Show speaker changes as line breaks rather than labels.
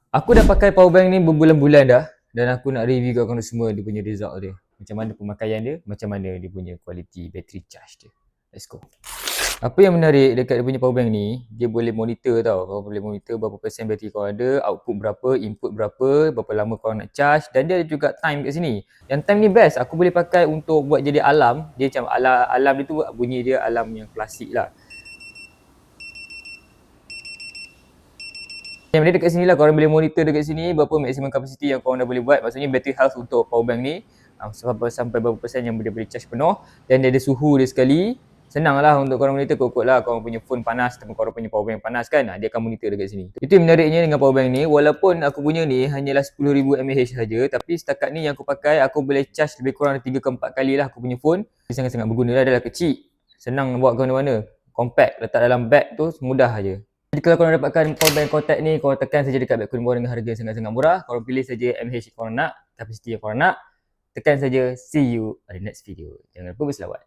Aku dah pakai power bank ni berbulan-bulan dah dan aku nak review kat korang semua dia punya result dia. Macam mana pemakaian dia, macam mana dia punya quality battery charge dia. Let's go. Apa yang menarik dekat dia punya power bank ni, dia boleh monitor tau. Kau boleh monitor berapa persen bateri kau ada, output berapa, input berapa lama kau nak charge, dan dia ada juga time kat sini. Yang time ni best, aku boleh pakai untuk buat jadi alarm. Dia macam alarm dia tu bunyi dia alarm yang klasik lah. Yang dia dekat sini lah, korang boleh monitor dekat sini berapa maximum capacity yang korang dah boleh buat. Maksudnya battery health untuk power bank ni sampai berapa persen yang dia boleh charge penuh. Dan dia ada suhu dia sekali. Senang lah untuk korang monitor, ikut lah korang punya phone panas atau korang punya power bank panas kan, dia akan monitor dekat sini. Itu yang menariknya dengan power bank ni, walaupun aku punya ni hanyalah 10,000 mAh saja, tapi setakat ni yang aku pakai, aku boleh charge lebih kurang 3 ke 4 kali lah aku punya phone. Dia sangat-sangat berguna lah, dia dah kecil, senang bawa ke mana-mana, compact, letak dalam bag tu mudah aja. Jadi kalau korang dapatkan power bank Contact ni, korang tekan saja dekat bag Kunmor dengan harga yang sangat-sangat murah. Korang pilih saja mAh korang nak, kapasiti yang korang nak. Tekan saja, see you pada next video. Jangan lupa berselawat.